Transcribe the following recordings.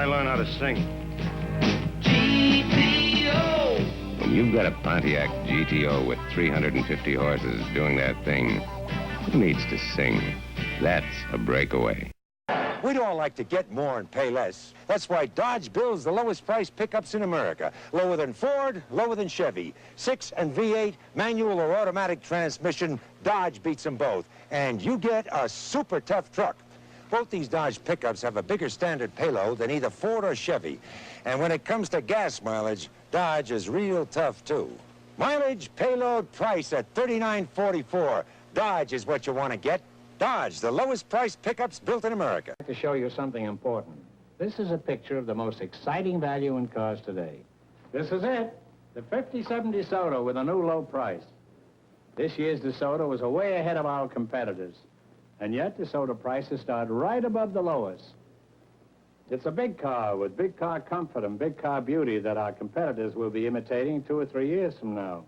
I learn how to sing. GTO! When you've got a Pontiac GTO with 350 horses doing that thing, who needs to sing? That's a breakaway. We'd all like to get more and pay less. That's why Dodge builds the lowest price pickups in America. Lower than Ford, lower than Chevy. 6 and V8, manual or automatic transmission, Dodge beats them both. And you get a super tough truck. Both these Dodge pickups have a bigger standard payload than either Ford or Chevy. And when it comes to gas mileage, Dodge is real tough, too. Mileage, payload, price at $39.44. Dodge is what you want to get. Dodge, the lowest price pickups built in America. I'd like to show you something important. This is a picture of the most exciting value in cars today. This is it, the 50-70 DeSoto with a new low price. This year's DeSoto was way ahead of our competitors, and yet DeSoto prices start right above the lowest. It's a big car with big car comfort and big car beauty that our competitors will be imitating 2 or 3 years from now.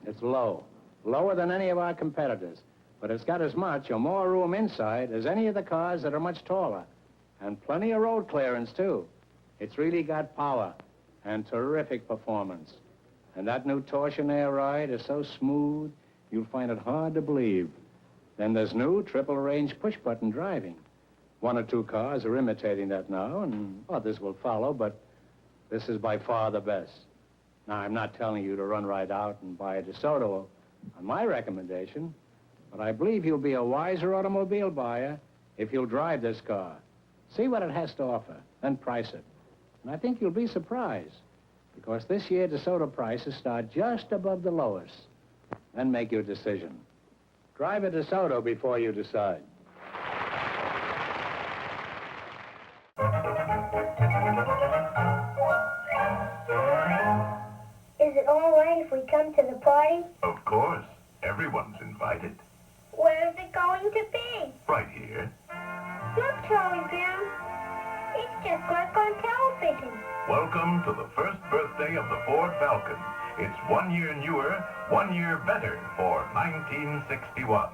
It's low, lower than any of our competitors. But it's got as much or more room inside as any of the cars that are much taller. And plenty of road clearance, too. It's really got power and terrific performance. And that new torsion air ride is so smooth, you'll find it hard to believe. Then there's new triple-range push-button driving. 1 or 2 cars are imitating that now, and others will follow, but this is by far the best. Now, I'm not telling you to run right out and buy a DeSoto on my recommendation, but I believe you'll be a wiser automobile buyer if you'll drive this car. See what it has to offer, then price it. And I think you'll be surprised, because this year DeSoto prices start just above the lowest. Then make your decision. Drive a DeSoto before you decide. Is it all right if we come to the party? Of course. Everyone's invited. Where's it going to be? Right here. Look, Charlie Brown. It's just like on television. Welcome to the first birthday of the Ford Falcon. It's 1 year newer, 1 year better for 1961.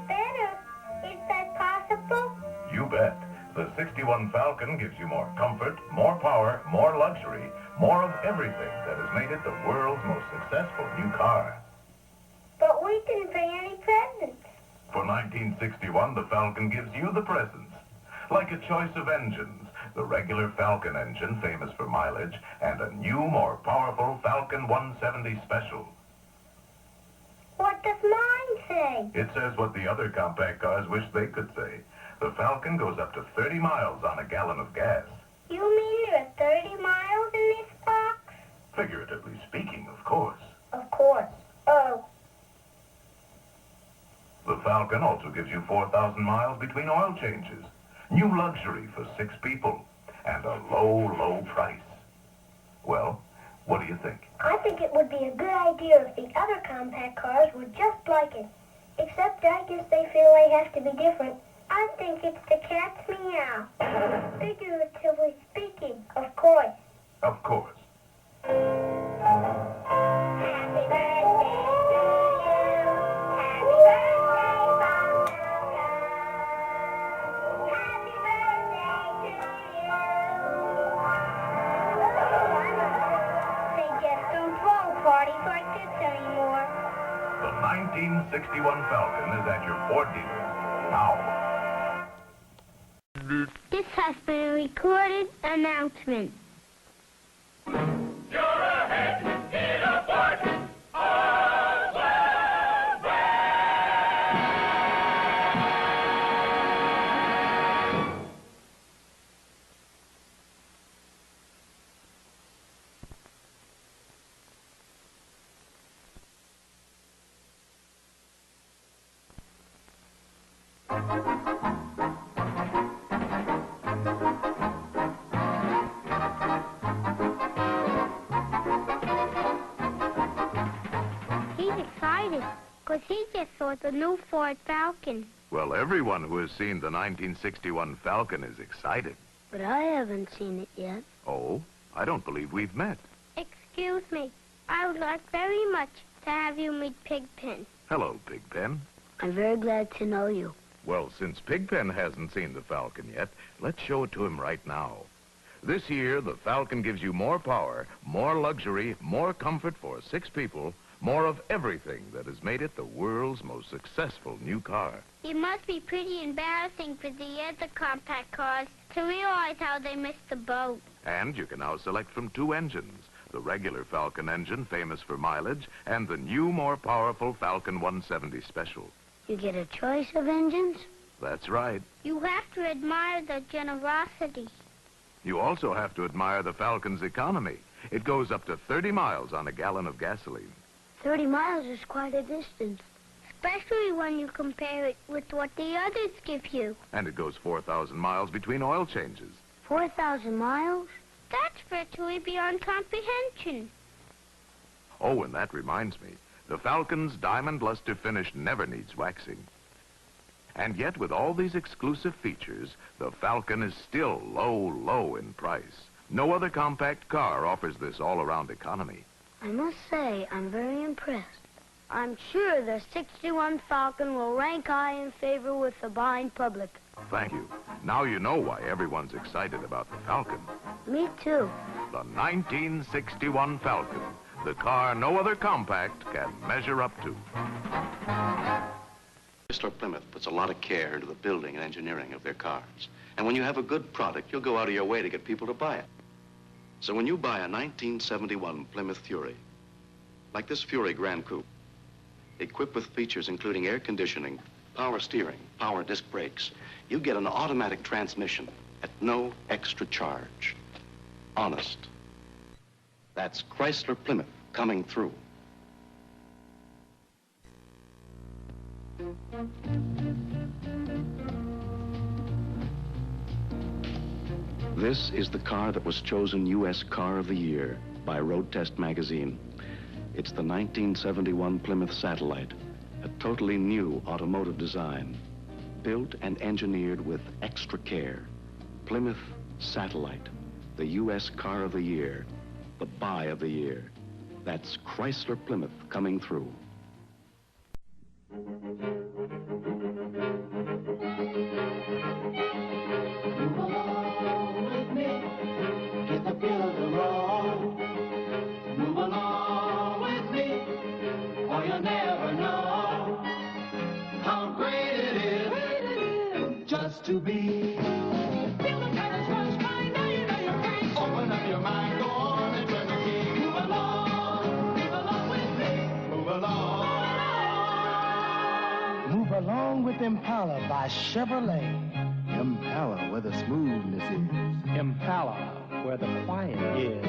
Better? Is that possible? You bet. The 61 Falcon gives you more comfort, more power, more luxury, more of everything that has made it the world's most successful new car. But we didn't pay any presents. For 1961, the Falcon gives you the presents. Like a choice of engines, the regular Falcon engine, famous for mileage, and a new, more powerful Falcon 170 Special. What does mine say? It says what the other compact cars wish they could say. The Falcon goes up to 30 miles on a gallon of gas. You mean there are 30 miles in this box? Figuratively speaking, of course. Of course. Oh. The Falcon also gives you 4,000 miles between oil changes. New luxury for 6 people. And a low, low price. Well, what do you think? I think it would be a good idea if the other compact cars were just like it. Except I guess they feel they have to be different. I think it's the cat's meow. Figuratively speaking, of course. Of course. Happy birthday to you. Happy birthday, Happy birthday to you. They just don't throw parties like this anymore. The 1961 Falcon is at your Ford dealer now. This has been a recorded announcement. You're ahead in a Ford all the way. He's excited because he just saw the new Ford Falcon. Well, everyone who has seen the 1961 Falcon is excited. But I haven't seen it yet. Oh, I don't believe we've met. Excuse me. I would like very much to have you meet Pigpen. Hello, Pigpen. I'm very glad to know you. Well, since Pigpen hasn't seen the Falcon yet, let's show it to him right now. This year, the Falcon gives you more power, more luxury, more comfort for 6 people, more of everything that has made it the world's most successful new car. It must be pretty embarrassing for the other compact cars to realize how they missed the boat. And you can now select from 2 engines, the regular Falcon engine, famous for mileage, and the new, more powerful Falcon 170 Special. You get a choice of engines? That's right. You have to admire the generosity. You also have to admire the Falcon's economy. It goes up to 30 miles on a gallon of gasoline. 30 miles is quite a distance, especially when you compare it with what the others give you. And it goes 4,000 miles between oil changes. 4,000 miles? That's virtually beyond comprehension. Oh, and that reminds me, the Falcon's diamond luster finish never needs waxing. And yet, with all these exclusive features, the Falcon is still low in price. No other compact car offers this all-around economy. I must say, I'm very impressed. I'm sure the 61 Falcon will rank high in favor with the buying public. Thank you. Now you know why everyone's excited about the Falcon. Me too. The 1961 Falcon, the car no other compact can measure up to. Chrysler Plymouth puts a lot of care into the building and engineering of their cars. And when you have a good product, you'll go out of your way to get people to buy it. So when you buy a 1971 Plymouth Fury, like this Fury Grand Coupe, equipped with features including air conditioning, power steering, power disc brakes, you get an automatic transmission at no extra charge. Honest. That's Chrysler Plymouth coming through. This is the car that was chosen U.S. Car of the Year by Road Test magazine. It's the 1971 Plymouth Satellite, a totally new automotive design, built and engineered with extra care. Plymouth Satellite, the U.S. Car of the Year, the buy of the year. That's Chrysler Plymouth coming through. To be. Feel the colors rush by, now you know you're free. Open up your mind, go on and turn the key. Move along with me. Move along. Move along with Impala by Chevrolet. Impala, where the smoothness is. Impala, where the quiet is.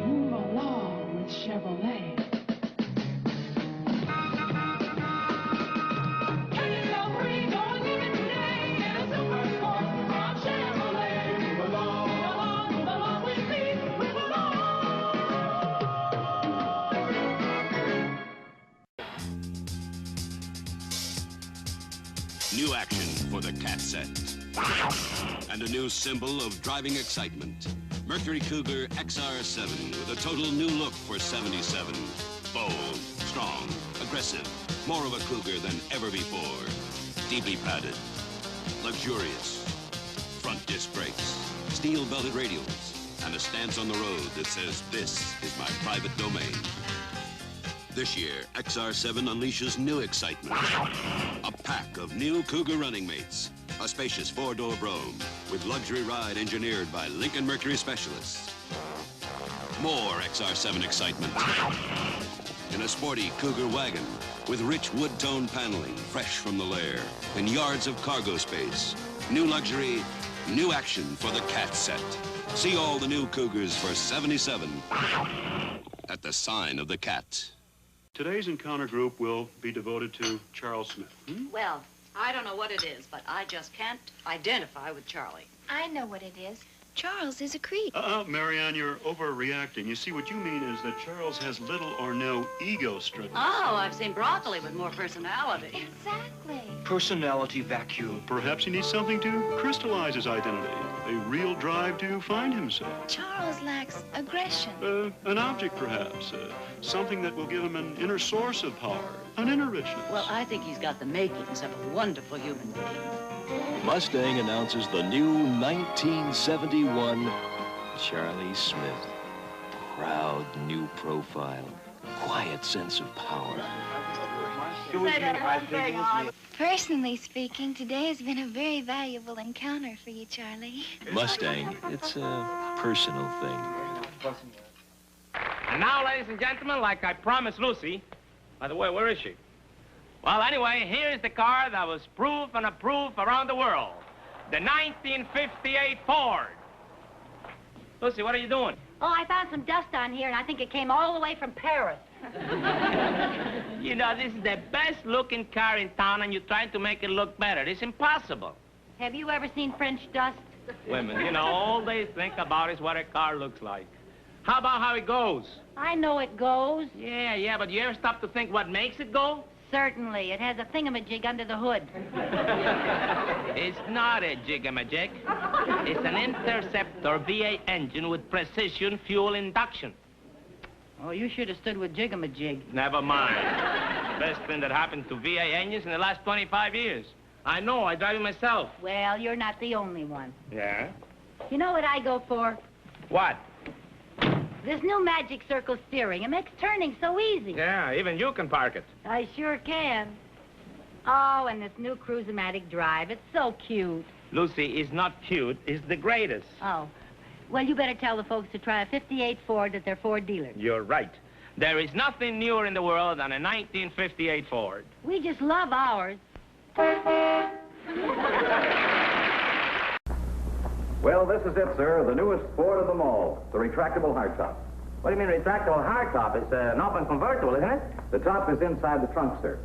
Move along with Chevrolet. New action for the cat set. And a new symbol of driving excitement. Mercury Cougar XR7 with a total new look for 77. Bold, strong, aggressive. More of a Cougar than ever before. Deeply padded. Luxurious. Front disc brakes. Steel belted radials. And a stance on the road that says, "This is my private domain." This year, XR7 unleashes new excitement. A pack of new Cougar running mates. A spacious 4-door Brougham with luxury ride engineered by Lincoln Mercury specialists. More XR7 excitement. In a sporty Cougar wagon with rich wood-tone paneling fresh from the lair and yards of cargo space. New luxury, new action for the cat set. See all the new Cougars for 77 at the sign of the cat. Today's encounter group will be devoted to Charles Smith. Well, I don't know what it is, but I just can't identify with Charlie. I know what it is. Charles is a creep. Marianne, you're overreacting. You see, what you mean is that Charles has little or no ego struggles. Oh, I've seen Broccoli with more personality. Exactly. Personality vacuum. Perhaps he needs something to crystallize his identity. A real drive to find himself. Charles lacks aggression. An object, perhaps. Something that will give him an inner source of power. an inner richness. Well, I think he's got the makings of a wonderful human being. Mustang announces the new 1971 Charlie Smith. Proud new profile, quiet sense of power. Personally speaking, today has been a very valuable encounter for you, Charlie. Mustang, it's a personal thing. And now, ladies and gentlemen, like I promised Lucy, by the way, where is she? Well, anyway, here's the car that was proof and approved around the world. The 1958 Ford. Lucy, what are you doing? Oh, I found some dust on here, and I think it came all the way from Paris. You know, this is the best-looking car in town, and you're trying to make it look better. It's impossible. Have you ever seen French dust? Women, you know, all they think about is what a car looks like. How about how it goes? I know it goes. Yeah, but you ever stop to think what makes it go? Certainly. It has a thingamajig under the hood. It's not a jigamajig. It's an Interceptor V8 engine with precision fuel induction. Oh, you should have stood with jigamajig. Never mind. Best thing that happened to V8 engines in the last 25 years. I know, I drive it myself. Well, you're not the only one. Yeah? You know what I go for? What? This new Magic Circle steering. It makes turning so easy. Yeah, even you can park it. I sure can. Oh, and this new Cruise-O-Matic drive. It's so cute. Lucy is not cute. It's the greatest. Oh. Well, you better tell the folks to try a 58 Ford at their Ford dealer. You're right. There is nothing newer in the world than a 1958 Ford. We just love ours. Well, this is it, sir. The newest Ford of them all. The retractable hardtop. What do you mean retractable hardtop? It's an open convertible, isn't it? The top is inside the trunk, sir.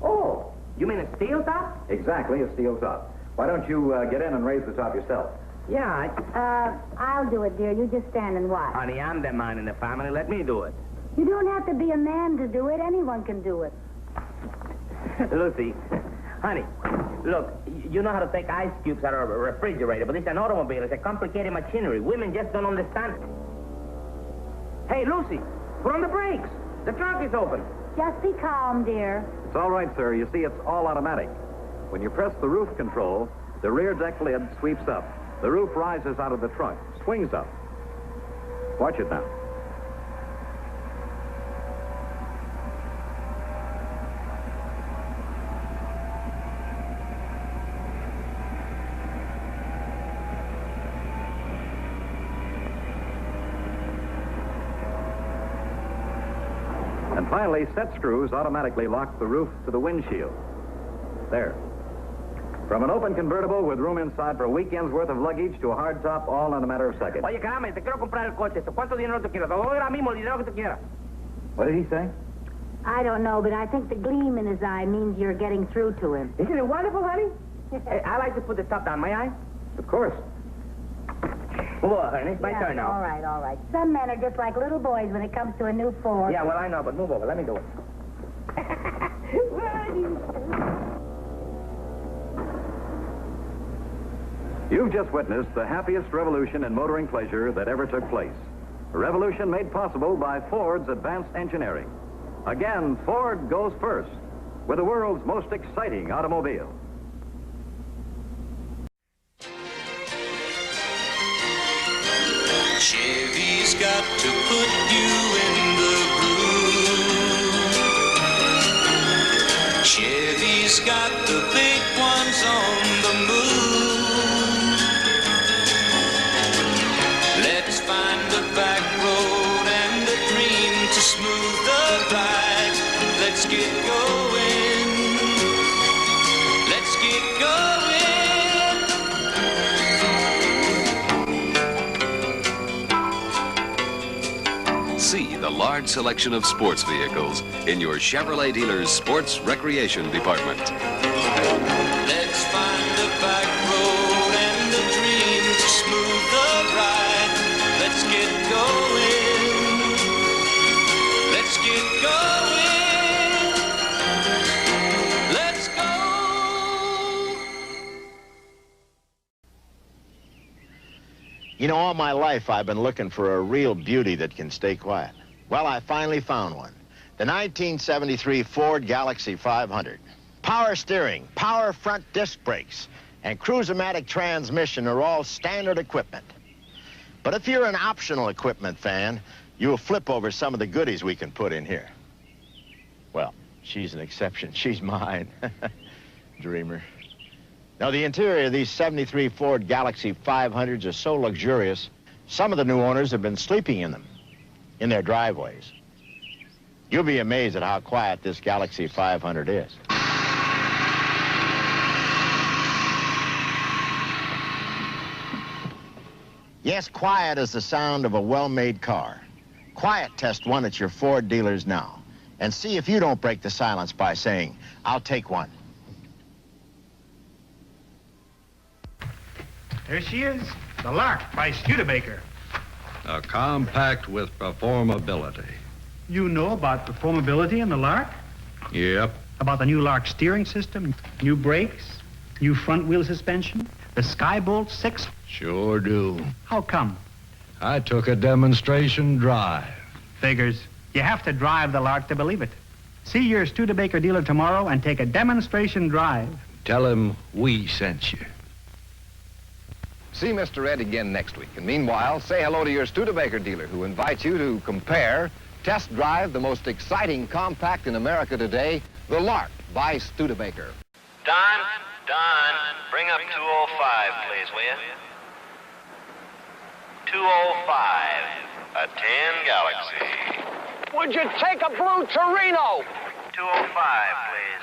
Oh, you mean a steel top? Exactly, a steel top. Why don't you get in and raise the top yourself? Yeah, I'll do it, dear. You just stand and watch. Honey, I'm the man in the family. Let me do it. You don't have to be a man to do it. Anyone can do it. Lucy, honey, look, you know how to take ice cubes out of a refrigerator, but it's an automobile. It's a complicated machinery. Women just don't understand it. Hey, Lucy, put on the brakes. The trunk is open. Just be calm, dear. It's all right, sir. You see, it's all automatic. When you press the roof control, the rear deck lid sweeps up. The roof rises out of the trunk, swings up. Watch it now. And finally, set screws automatically lock the roof to the windshield. There. From an open convertible with room inside for a weekend's worth of luggage to a hardtop, all in a matter of seconds. Oye, caramba, te quiero comprar el coche. ¿Cuánto dinero tú quieres? Ahora mismo el dinero que tú quieras. What did he say? I don't know, but I think the gleam in his eye means you're getting through to him. Isn't it wonderful, honey? Hey, I like to put the top down, may I? Of course. Move over, honey. It's my turn now. All right, all right. Some men are just like little boys when it comes to a new Ford. Yeah, well, I know, but move over. Let me do it. You've just witnessed the happiest revolution in motoring pleasure that ever took place. A revolution made possible by Ford's advanced engineering. Again, Ford goes first with the world's most exciting automobile. Chevy's got to put you in the groove. Chevy's got the big ones on the move. Let's find the back road and the dream to smooth the ride. Let's get going. Let's get going. See the large selection of sports vehicles in your Chevrolet dealer's sports recreation department. Let's find the back road and the dream to smooth the ride. Let's get going. Let's get going. Let's go. You know, all my life I've been looking for a real beauty that can stay quiet. Well, I finally found one. The 1973 Ford Galaxy 500. Power steering, power front disc brakes, and Cruise-O-Matic transmission are all standard equipment. But if you're an optional equipment fan, you'll flip over some of the goodies we can put in here. Well, she's an exception. She's mine. Dreamer. Now, the interior of these 73 Ford Galaxy 500s are so luxurious, some of the new owners have been sleeping in them, in their driveways. You'll be amazed at how quiet this Galaxy 500 is. Yes, quiet is the sound of a well-made car. Quiet test one at your Ford dealers now, and see if you don't break the silence by saying, "I'll take one." There she is, the Lark by Studebaker. A compact with performability. You know about performability in the Lark? Yep. About the new Lark steering system, new brakes, new front wheel suspension, the Skybolt 6? Sure do. How come? I took a demonstration drive. Figures. You have to drive the Lark to believe it. See your Studebaker dealer tomorrow and take a demonstration drive. Tell him we sent you. See Mr. Ed again next week. And meanwhile, say hello to your Studebaker dealer who invites you to compare, test drive the most exciting compact in America today, the Lark by Studebaker. Don, bring up 205, please, will you? 205, a 10 Galaxy. Would you take a blue Torino? 205, please.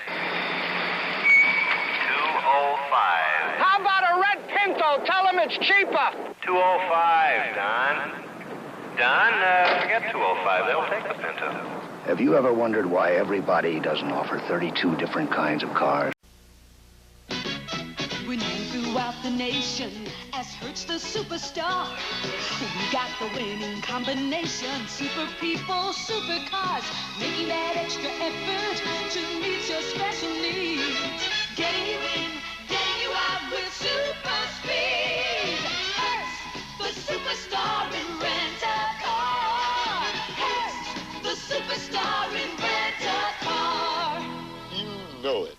205. How about a red Pinto? Tell him it's cheaper. 205, Don. Forget 205. They'll take the Pinto. Have you ever wondered why everybody doesn't offer 32 different kinds of cars? We're known throughout the nation as Hertz the superstar. We got the winning combination. Super people, super cars. Making that extra effort to meet your special needs. Getting you in, getting you out with super speed. Hertz, the superstar in rent-a-car. Hertz, the superstar in rent-a-car. You know it.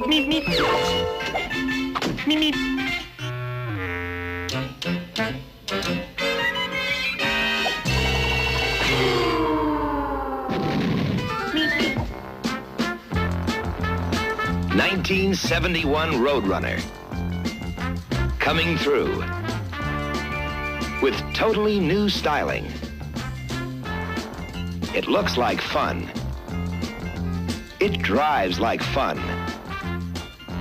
Meep, meep. Meep, meep. Meep, meep. 1971 Roadrunner. Coming through with totally new styling. It looks like fun. It drives like fun.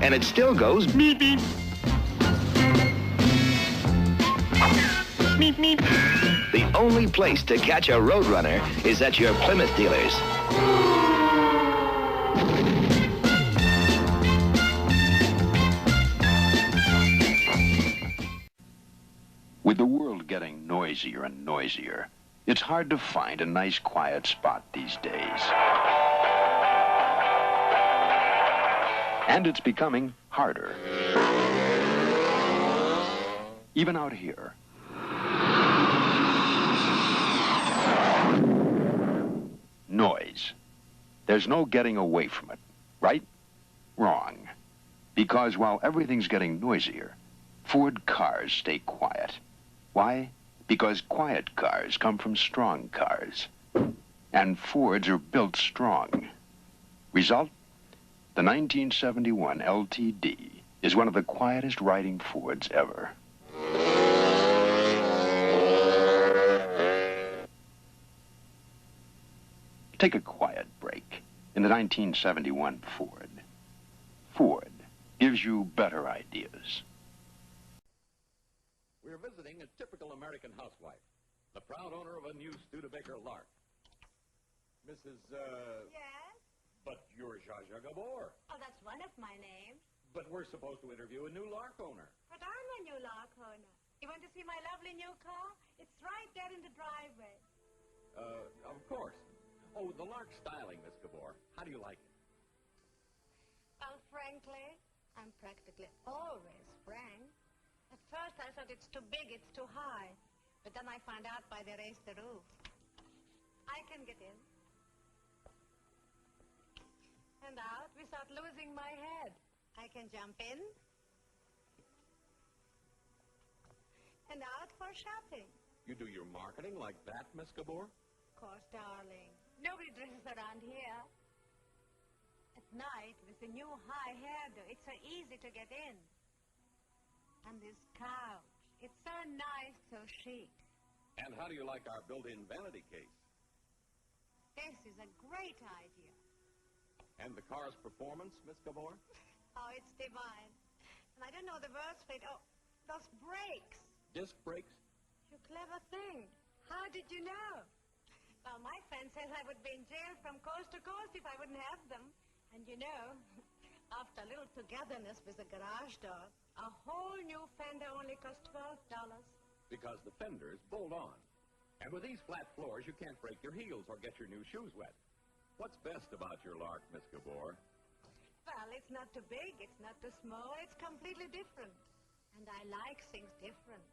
And it still goes beep beep. Beep beep. The only place to catch a Roadrunner is at your Plymouth dealers. With the world getting noisier and noisier, it's hard to find a nice quiet spot these days. And it's becoming harder. Even out here. Noise. There's no getting away from it, right? Wrong. Because while everything's getting noisier, Ford cars stay quiet. Why? Because quiet cars come from strong cars. And Fords are built strong. Result? The 1971 LTD is one of the quietest riding Fords ever. Take a quiet break in the 1971 Ford. Ford gives you better ideas. We're visiting a typical American housewife, the proud owner of a new Studebaker Lark. Mrs. Yes? But you're Zsa Zsa Gabor. Oh, that's one of my names. But we're supposed to interview a new Lark owner. But I'm a new Lark owner. You want to see my lovely new car? It's right there in the driveway. Of course. Oh, the Lark styling, Miss Gabor. How do you like it? Well, frankly, I'm practically always sprang. At first I thought it's too big, it's too high. But then I found out why they raised the roof. I can get in. And out without losing my head. I can jump in. And out for shopping. You do your marketing like that, Miss Gabor? Of course, darling. Nobody dresses around here. At night, with the new high hairdo, it's so easy to get in. And this couch, it's so nice, so chic. And how do you like our built-in vanity case? This is a great idea. And the car's performance, Miss Gabor? Oh, it's divine. And I don't know the words for it. Oh, those brakes. Disc brakes? You clever thing. How did you know? Well, my friend says I would be in jail from coast to coast if I wouldn't have them. And you know, after a little togetherness with the garage door, a whole new fender only cost $12. Because the fenders bolt on. And with these flat floors, you can't break your heels or get your new shoes wet. What's best about your Lark, Miss Gabor? Well, it's not too big, it's not too small, it's completely different. And I like things different.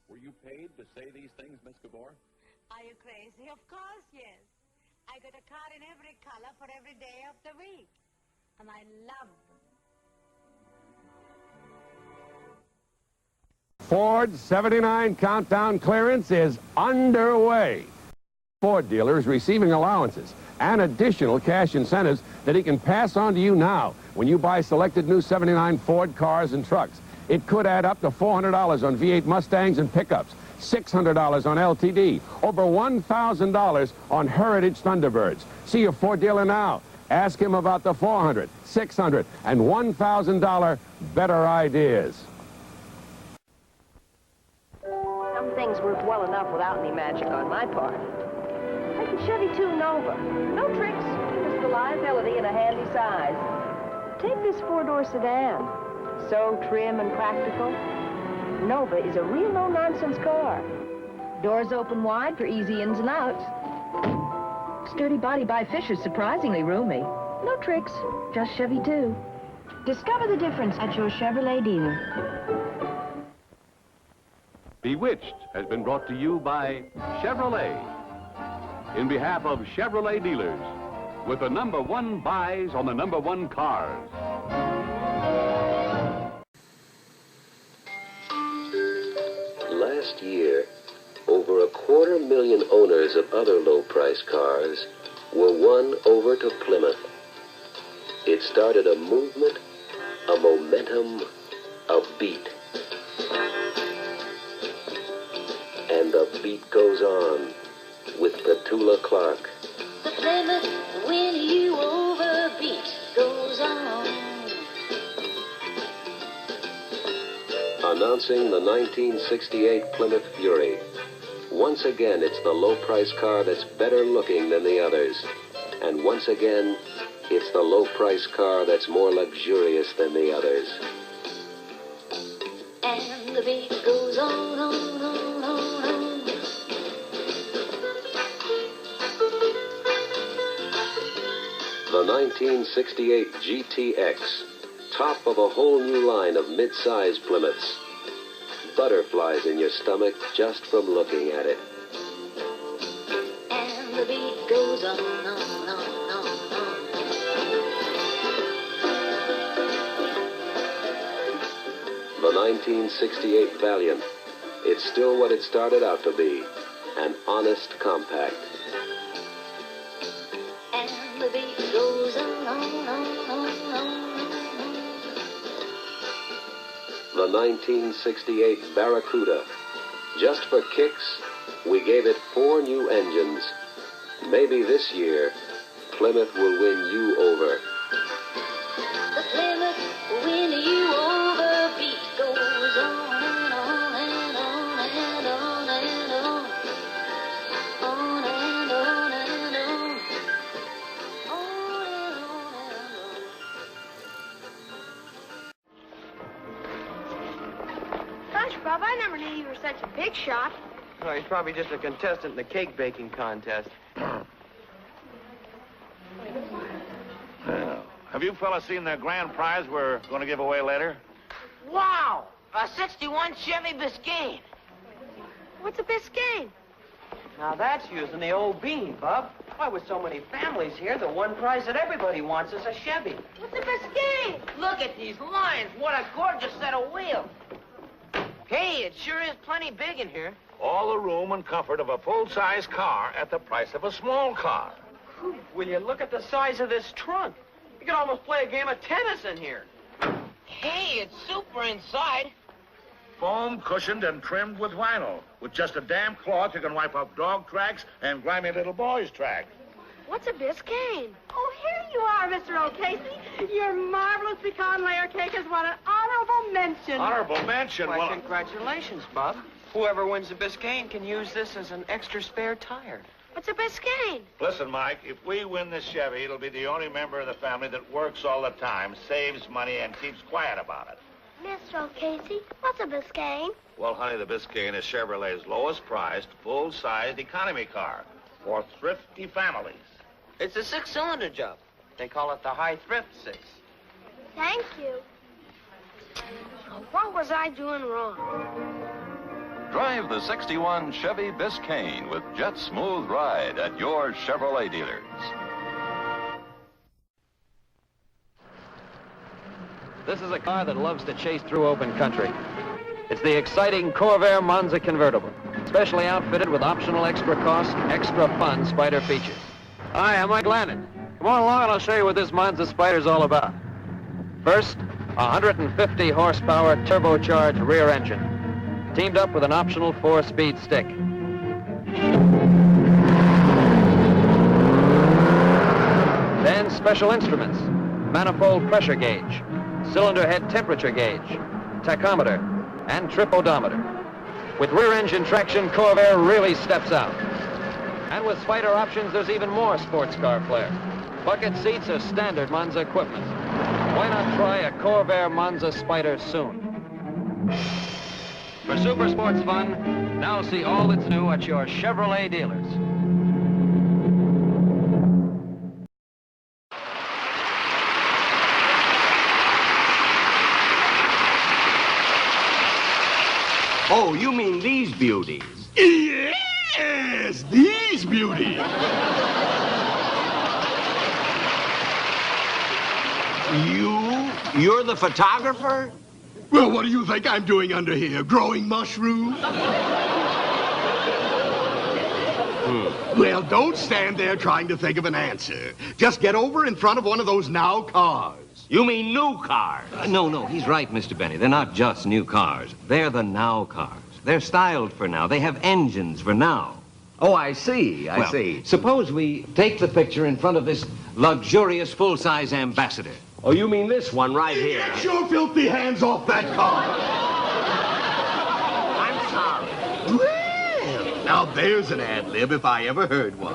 Were you paid to say these things, Miss Gabor? Are you crazy? Of course, yes. I got a card in every color for every day of the week. And I love them. Ford's 79 countdown clearance is underway. Ford dealers receiving allowances and additional cash incentives that he can pass on to you now when you buy selected new 79 Ford cars and trucks. It could add up to $400 on V8 Mustangs and pickups, $600 on LTD, over $1,000 on Heritage Thunderbirds. See your Ford dealer now. Ask him about the $400, $600, and $1,000 better ideas. Some things work well enough without any magic on my part. Like the Chevy 2 Nova. No tricks, just reliability in a handy size. Take this four-door sedan. So trim and practical. Nova is a real no-nonsense car. Doors open wide for easy ins and outs. Sturdy body by Fisher's surprisingly roomy. No tricks, just Chevy 2. Discover the difference at your Chevrolet dealer. Bewitched has been brought to you by Chevrolet. In behalf of Chevrolet dealers, with the #1 buys on the #1 cars. Last year, over 250,000 owners of other low-price cars were won over to Plymouth. It started a movement, a momentum, a beat. And the beat goes on with Petula Clark. The Plymouth win you over beat goes on. Announcing the 1968 Plymouth Fury. Once again, it's the low-price car that's better looking than the others. And once again, it's the low-price car that's more luxurious than the others. And the beat goes on, on, on, on, on. The 1968 GTX, top of a whole new line of mid-size Plymouths. Butterflies in your stomach just from looking at it. And the beat goes on, on, on, on, on. The 1968 Valiant. It's still what it started out to be, an honest compact. And the beat goes on, on, on, on, on. The 1968 Barracuda. Just for kicks, we gave it 4 new engines. Maybe this year, Plymouth will win you over. The Plymouth win you over beat goes on and on and on and on and on. On and on and on. On and on and on. Gosh, Bob, I never knew you were such a big shot. Oh, he's probably just a contestant in the cake baking contest. Well, have you fellas seen the grand prize we're going to give away later? Wow! A 61 Chevy Biscayne. What's a Biscayne? Now that's using the old bean, Bub. Why, with so many families here, the one prize that everybody wants is a Chevy. What's a Biscayne? Look at these lines. What a gorgeous set of wheels. Hey, it sure is plenty big in here. All the room and comfort of a full-size car at the price of a small car. Will you look at the size of this trunk? You could almost play a game of tennis in here. Hey, it's super inside. Foam cushioned and trimmed with vinyl. With just a damp cloth, you can wipe off dog tracks and grimy little boys' tracks. What's a Biscayne? Oh, here you are, Mr. O'Casey. Your marvelous pecan layer cake has won an honorable mention. Honorable mention? Why, Well, congratulations, Bub. Whoever wins the Biscayne can use this as an extra spare tire. What's a Biscayne? listen, Mike, if we win this Chevy, it'll be the only member of the family that works all the time, saves money, and keeps quiet about it. Mr. O'Casey, what's a Biscayne? Well, honey, the Biscayne is Chevrolet's lowest-priced, full-sized economy car for thrifty families. It's a six-cylinder job. They call it the High Thrift Six. Thank you. What was I doing wrong? Drive the 61 Chevy Biscayne with jet smooth ride at your Chevrolet dealers. This is a car that loves to chase through open country. It's the exciting Corvair Monza convertible, specially outfitted with optional extra cost, extra fun Spider features. Hi, I'm Mike Landon. Come on along and I'll show you what this Monza Spider's all about. First, a 150 horsepower turbocharged rear engine, teamed up with an optional 4-speed stick. Then special instruments, manifold pressure gauge, cylinder head temperature gauge, tachometer, and trip odometer. With rear engine traction, Corvair really steps out. And with Spider options, there's even more sports car flair. Bucket seats are standard Monza equipment. Why not try a Corvair Monza Spider soon? For super sports fun, now see all that's new at your Chevrolet dealers. Oh, you mean these beauties? Yes, these beauties. You're the photographer? Well, what do you think I'm doing under here? Growing mushrooms? Well, don't stand there trying to think of an answer. Just get over in front of one of those now cars. You mean new cars? No, he's right, Mr. Benny. They're not just new cars. They're the now cars. They're styled for now. They have engines for now. Oh, I see, I see. Suppose we take the picture in front of this luxurious full-size Ambassador. Oh, you mean this one right here? Get your filthy hands off that car. I'm sorry. Well, now there's an ad-lib if I ever heard one.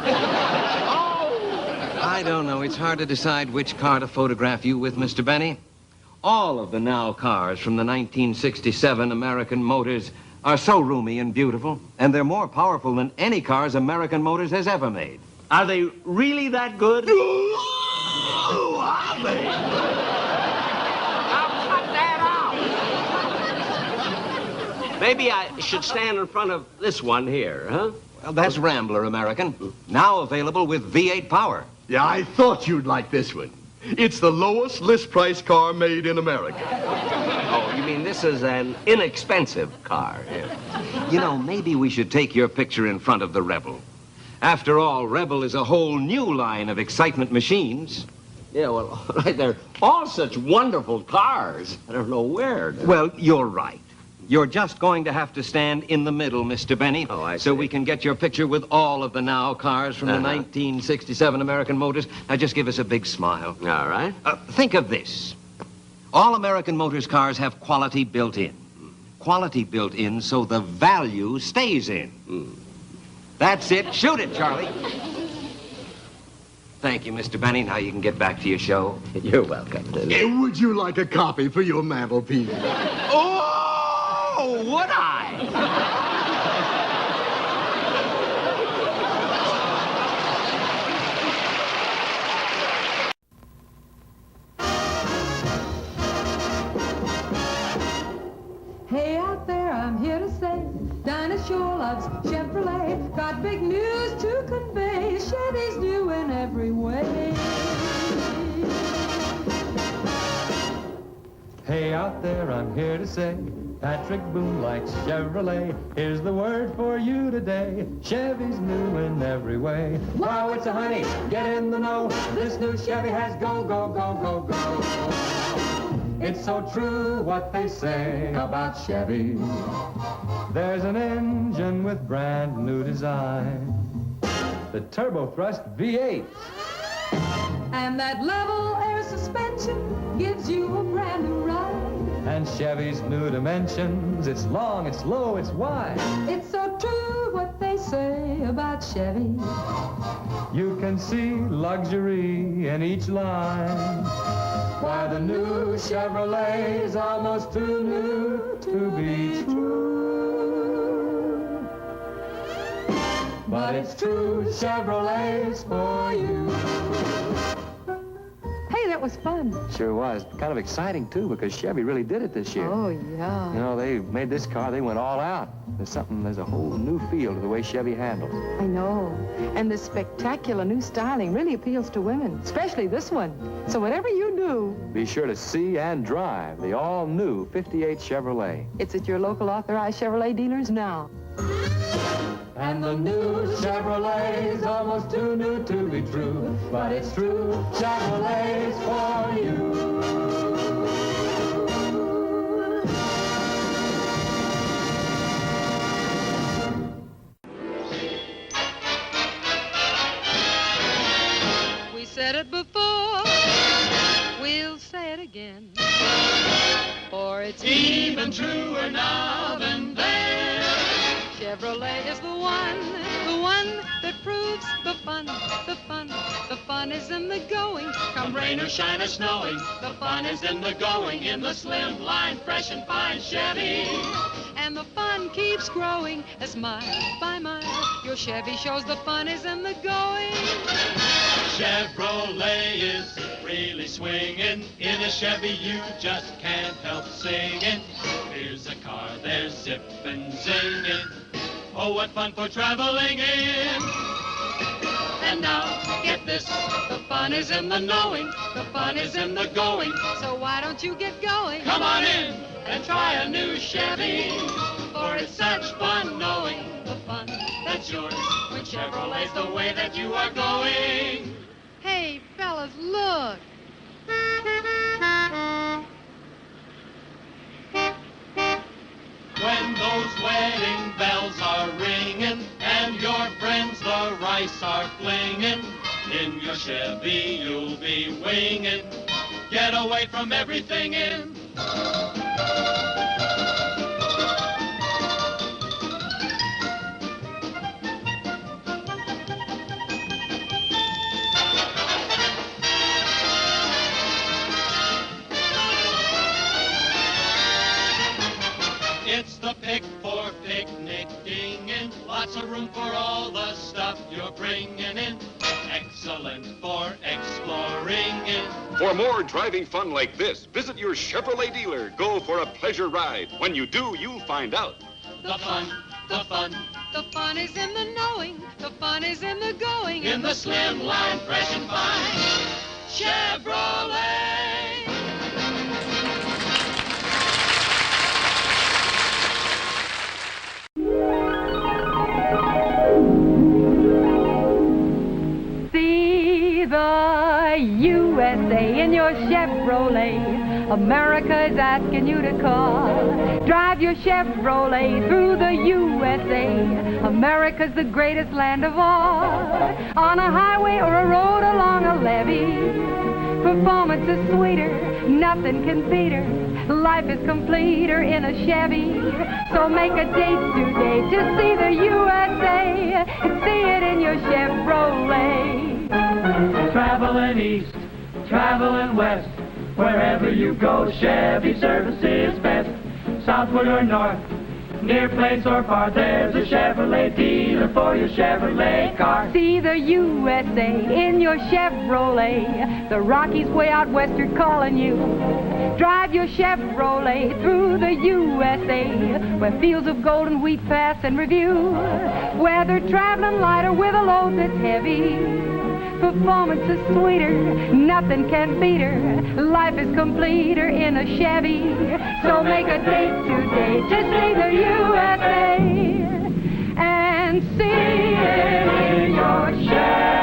I don't know. It's hard to decide which car to photograph you with, Mr. Benny. All of the now cars from the 1967 American Motors are so roomy and beautiful, and they're more powerful than any cars American Motors has ever made. Are they really that good? Oh, are they? Now cut that out. Maybe I should stand in front of this one here, huh? Well, that's Rambler American, now available with V8 power. Yeah, I thought you'd like this one. It's the lowest list price car made in America. Oh, you mean this is an inexpensive car? Yeah. You know, maybe we should take your picture in front of the Rebel. After all, Rebel is a whole new line of excitement machines. Yeah, well, right, they're all such wonderful cars. I don't know where to... Well, you're right. You're just going to have to stand in the middle, Mr. Benny. Oh, I see. So we can get your picture with all of the now cars from the 1967 American Motors. Now, just give us a big smile. All right. Think of this. All American Motors cars have quality built in. Quality built in so the value stays in. That's it. Shoot it, Charlie. Thank you, Mr. Benny. Now you can get back to your show. You're welcome. Would you like a copy for your mantelpiece? Oh, would I? out there, I'm here to say, Patrick Boone likes Chevrolet. Here's the word for you today. Chevy's new in every way. Wow, it's a honey, get in the know. This new Chevy has go, go, go, go, go. It's so true what they say about Chevy. There's an engine with brand new design. The turbo thrust V8. And that level air suspension gives you a brand new ride. And Chevy's new dimensions. It's long, it's low, it's wide. It's so true what they say about Chevy. You can see luxury in each line. Why, the new Chevrolet's almost too new to be true. But it's true, Chevrolet's for you. Hey, that was fun. Sure was. Kind of exciting, too, because Chevy really did it this year. Oh, yeah. You know, they made this car, they went all out. There's a whole new feel to the way Chevy handles. I know. And this spectacular new styling really appeals to women, especially this one. So whatever you do, Be sure to see and drive the all-new 58 Chevrolet. it's at your local authorized Chevrolet dealers now. And the new Chevrolet's almost too new to be true. But it's true, Chevrolet's for you. We said it before, we'll say it again. For it's even truer now than then. Chevrolet is the one that proves the fun, the fun. The fun is in the going, come rain or shine or snowing. The fun is in the going, in the slim line, fresh and fine Chevy. And the fun keeps growing as mile by mile. Your Chevy shows the fun is in the going. Chevrolet is really swinging. In a Chevy you just can't help singing. Here's a car, there's zippin' zinging. Oh, what fun for traveling in. And now, get this, the fun is in the knowing, the fun is in the going. So why don't you get going? Come on in and try a new Chevy. For it's such fun knowing the fun that's yours when Chevrolet's the way that you are going. Hey, fellas, look. When those wedding bells are ringing and your friends the rice are flinging, in your Chevy you'll be winging. Get away from everything in. It's the pick for picnicking in. Lots of room for all the stuff you're bringing in. Excellent for exploring in. For more driving fun like this, visit your Chevrolet dealer. Go for a pleasure ride. When you do, you'll find out. The fun, the fun. The fun is in the knowing, the fun is in the going. In the slim line, fresh and fine. Chevrolet. See the USA in your Chevrolet. America is asking you to call. Drive your Chevrolet through the USA. America's the greatest land of all. On a highway or a road along a levee, performance is sweeter, nothing can beat her. Life is completer in a Chevy. So make a date today to see the USA. See it in your Chevrolet. Traveling east, traveling west, wherever you go, Chevy service is best. Southward or north, near place or far, there's a Chevrolet dealer for your Chevrolet car. See the USA in your Chevrolet. The Rockies way out west are calling you. Drive your Chevrolet through the USA, where fields of golden wheat pass and review. Whether traveling light or with a load that's heavy, performance is sweeter, nothing can beat her. Life is completer in a Chevy. So make a date today to see the USA and see it in your Chevy.